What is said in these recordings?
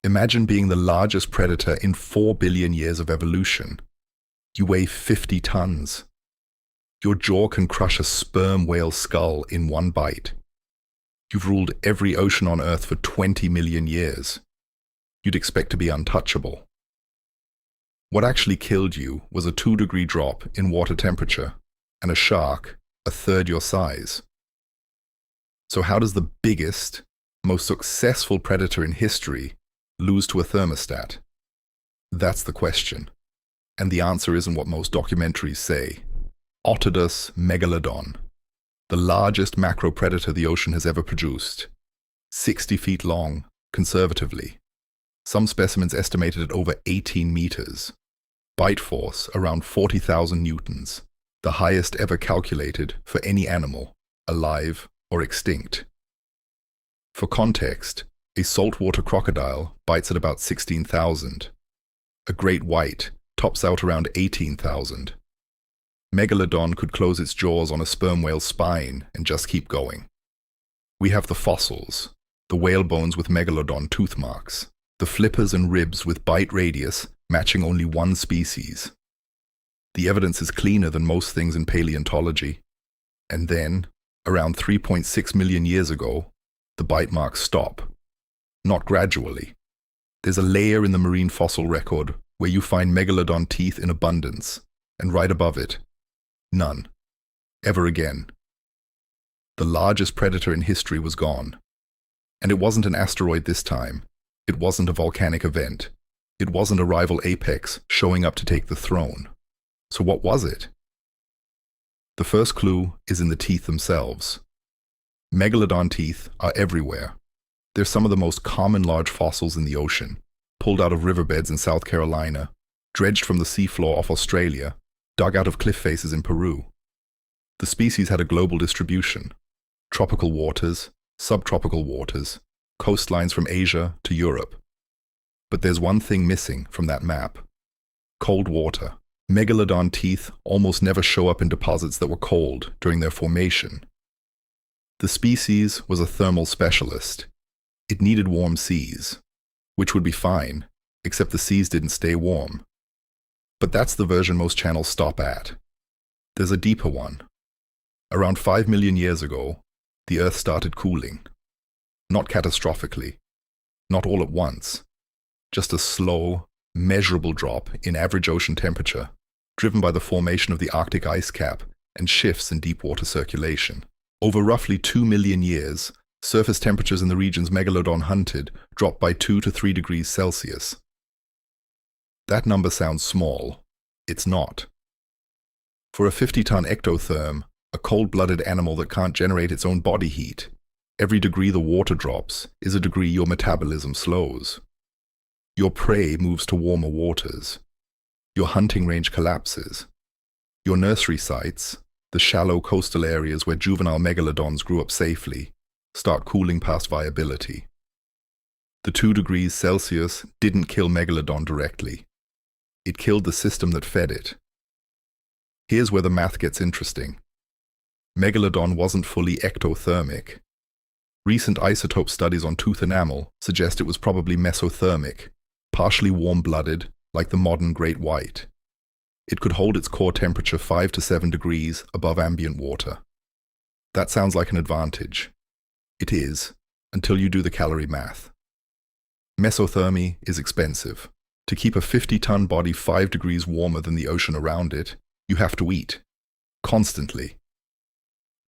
Imagine being the largest predator in 4 billion years of evolution. You weigh 50 tons. Your jaw can crush a sperm whale skull in one bite. You've ruled every ocean on Earth for 20 million years. You'd expect to be untouchable. What actually killed you was a 2-degree drop in water temperature and a shark a third your size. So how does the biggest, most successful predator in history lose to a thermostat? That's the question. And the answer isn't what most documentaries say. Otodus megalodon, the largest macro-predator the ocean has ever produced. 60 feet long, conservatively. Some specimens estimated at over 18 meters. Bite force around 40,000 newtons, the highest ever calculated for any animal, alive or extinct. For context, a saltwater crocodile bites at about 16,000. A great white tops out around 18,000. Megalodon could close its jaws on a sperm whale's spine and just keep going. We have the fossils, the whale bones with megalodon tooth marks, the flippers and ribs with bite radius matching only one species. The evidence is cleaner than most things in paleontology. And then, around 3.6 million years ago, the bite marks stop. Not gradually. There's a layer in the marine fossil record where you find megalodon teeth in abundance, and right above it, none. Ever again. The largest predator in history was gone. And it wasn't an asteroid this time. It wasn't a volcanic event. It wasn't a rival apex showing up to take the throne. So what was it? The first clue is in the teeth themselves. Megalodon teeth are everywhere. They're some of the most common large fossils in the ocean, pulled out of riverbeds in South Carolina, dredged from the seafloor off Australia, dug out of cliff faces in Peru. The species had a global distribution: tropical waters, subtropical waters, coastlines from Asia to Europe. But there's one thing missing from that map: cold water. Megalodon teeth almost never show up in deposits that were cold during their formation. The species was a thermal specialist. It needed warm seas, which would be fine, except the seas didn't stay warm. But that's the version most channels stop at. There's a deeper one. Around 5 million years ago, the Earth started cooling. Not catastrophically, not all at once, just a slow, measurable drop in average ocean temperature, driven by the formation of the Arctic ice cap and shifts in deep water circulation. Over roughly 2 million years, surface temperatures in the regions Megalodon hunted dropped by 2 to 3 degrees Celsius. That number sounds small. It's not. For a 50-ton ectotherm, a cold-blooded animal that can't generate its own body heat, every degree the water drops is a degree your metabolism slows. Your prey moves to warmer waters. Your hunting range collapses. Your nursery sites, the shallow coastal areas where juvenile megalodons grew up safely, start cooling past viability. The 2 degrees Celsius didn't kill megalodon directly. It killed the system that fed it. Here's where the math gets interesting. Megalodon wasn't fully ectothermic. Recent isotope studies on tooth enamel suggest it was probably mesothermic, partially warm-blooded, like the modern great white. It could hold its core temperature 5 to 7 degrees above ambient water. That sounds like an advantage. It is, until you do the calorie math. Mesothermy is expensive. To keep a 50-ton body 5 degrees warmer than the ocean around it, you have to eat. Constantly.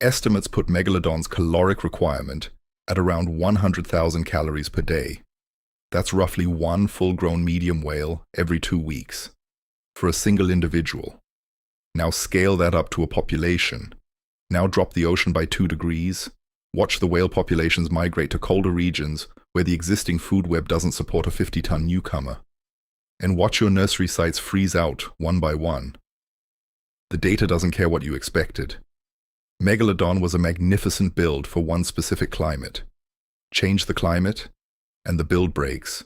Estimates put Megalodon's caloric requirement at around 100,000 calories per day. That's roughly one full-grown medium whale every 2 weeks. For a single individual. Now scale that up to a population. Now drop the ocean by 2 degrees. Watch the whale populations migrate to colder regions where the existing food web doesn't support a 50-ton newcomer. And watch your nursery sites freeze out one by one. The data doesn't care what you expected. Megalodon was a magnificent build for one specific climate. Change the climate, and the build breaks.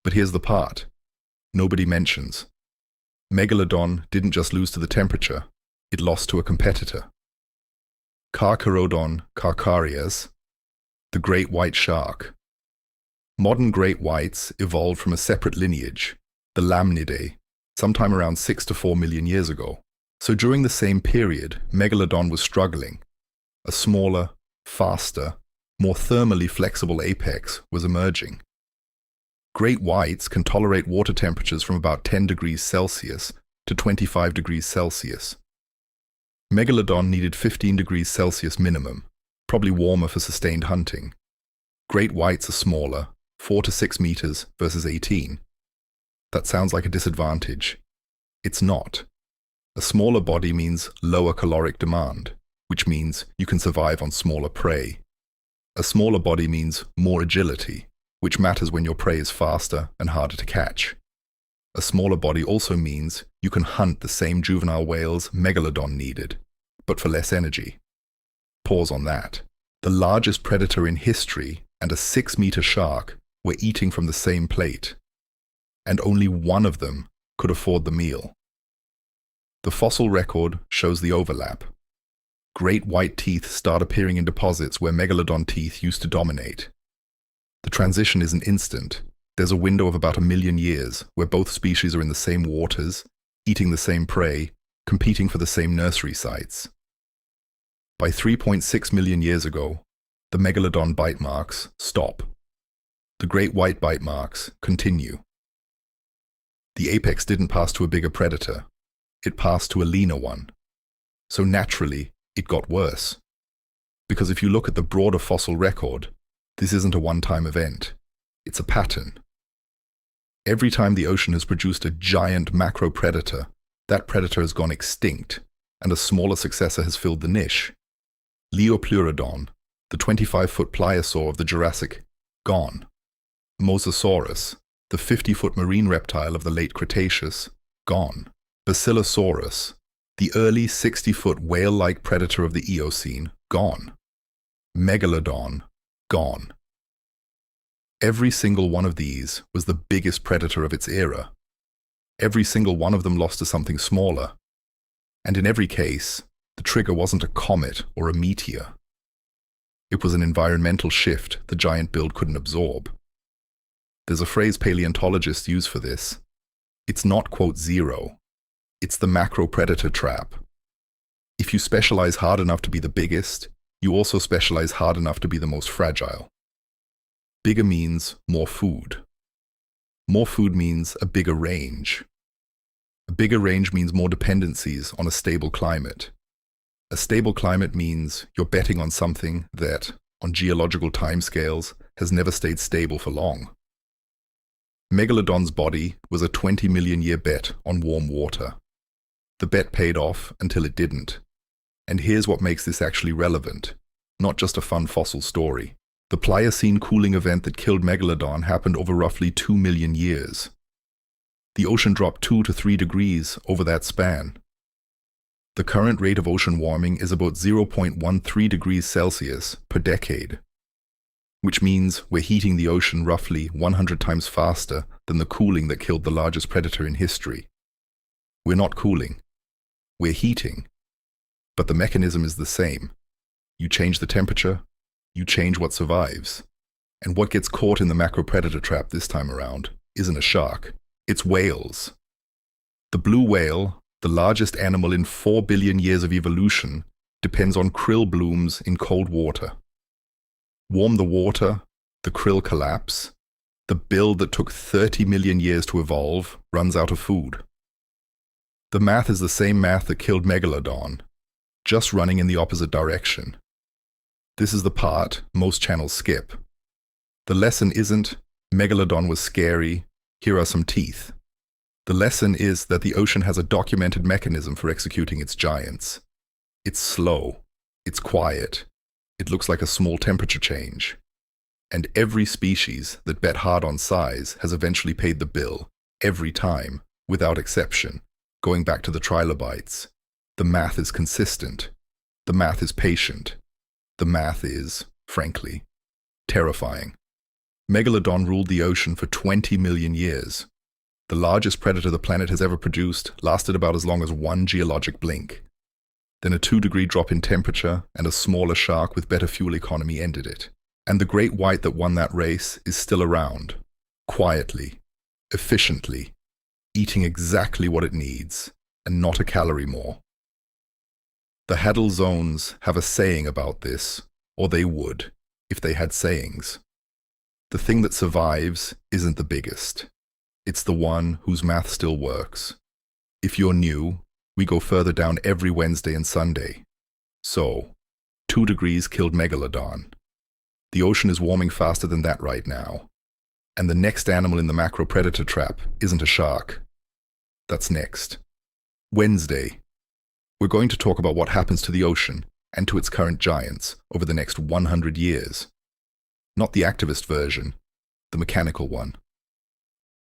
But here's the part nobody mentions. Megalodon didn't just lose to the temperature, it lost to a competitor. Carcharodon carcharias, the great white shark. Modern great whites evolved from a separate lineage, the Lamnidae, sometime around 6 to 4 million years ago. So during the same period, megalodon was struggling. A smaller, faster, more thermally flexible apex was emerging. Great whites can tolerate water temperatures from about 10 degrees Celsius to 25 degrees Celsius. Megalodon needed 15 degrees Celsius minimum, probably warmer for sustained hunting. Great whites are smaller, 4 to 6 meters versus 18. That sounds like a disadvantage. It's not. A smaller body means lower caloric demand, which means you can survive on smaller prey. A smaller body means more agility, which matters when your prey is faster and harder to catch. A smaller body also means you can hunt the same juvenile whales megalodon needed, but for less energy. Pause on that. The largest predator in history and a 6-meter shark were eating from the same plate, and only one of them could afford the meal. The fossil record shows the overlap. Great white teeth start appearing in deposits where megalodon teeth used to dominate. The transition isn't instant. There's a window of about 1 million years where both species are in the same waters, eating the same prey, competing for the same nursery sites. By 3.6 million years ago, the megalodon bite marks stop. The great white bite marks continue. The apex didn't pass to a bigger predator. It passed to a leaner one. So naturally, it got worse. Because if you look at the broader fossil record, this isn't a one-time event. It's a pattern. Every time the ocean has produced a giant macro predator, that predator has gone extinct, and a smaller successor has filled the niche. Leopleurodon, the 25-foot pliosaur of the Jurassic, gone. Mosasaurus, the 50-foot marine reptile of the late Cretaceous, gone. Basilosaurus, the early 60-foot whale-like predator of the Eocene, gone. Megalodon, gone. Every single one of these was the biggest predator of its era. Every single one of them lost to something smaller. And in every case, the trigger wasn't a comet or a meteor. It was an environmental shift the giant build couldn't absorb. There's a phrase paleontologists use for this. It's not, quote, zero. It's the macro predator trap. If you specialize hard enough to be the biggest, you also specialize hard enough to be the most fragile. Bigger means more food. More food means a bigger range. A bigger range means more dependencies on a stable climate. A stable climate means you're betting on something that, on geological timescales, has never stayed stable for long. Megalodon's body was a 20 million year bet on warm water. The bet paid off until it didn't. And here's what makes this actually relevant, not just a fun fossil story. The Pliocene cooling event that killed Megalodon happened over roughly 2 million years. The ocean dropped 2 to 3 degrees over that span. The current rate of ocean warming is about 0.13 degrees Celsius per decade, which means we're heating the ocean roughly 100 times faster than the cooling that killed the largest predator in history. We're not cooling. We're heating. But the mechanism is the same. You change the temperature, you change what survives. And what gets caught in the macropredator trap this time around isn't a shark, it's whales. The blue whale, the largest animal in 4 billion years of evolution, depends on krill blooms in cold water. Warm the water, the krill collapse. The build that took 30 million years to evolve runs out of food. The math is the same math that killed Megalodon, just running in the opposite direction. This is the part most channels skip. The lesson isn't, Megalodon was scary, here are some teeth. The lesson is that the ocean has a documented mechanism for executing its giants. It's slow, it's quiet, it looks like a small temperature change. And every species that bet hard on size has eventually paid the bill, every time, without exception. Going back to the trilobites, the math is consistent, the math is patient, the math is, frankly, terrifying. Megalodon ruled the ocean for 20 million years. The largest predator the planet has ever produced lasted about as long as one geologic blink. Then a 2-degree drop in temperature and a smaller shark with better fuel economy ended it. And the great white that won that race is still around, quietly, efficiently, eating exactly what it needs, and not a calorie more. The Hadal zones have a saying about this, or they would, if they had sayings. The thing that survives isn't the biggest. It's the one whose math still works. If you're new, we go further down every Wednesday and Sunday. So, 2 degrees killed megalodon. The ocean is warming faster than that right now. And the next animal in the macro-predator trap isn't a shark. That's next. Wednesday. We're going to talk about what happens to the ocean and to its current giants over the next 100 years. Not the activist version, the mechanical one.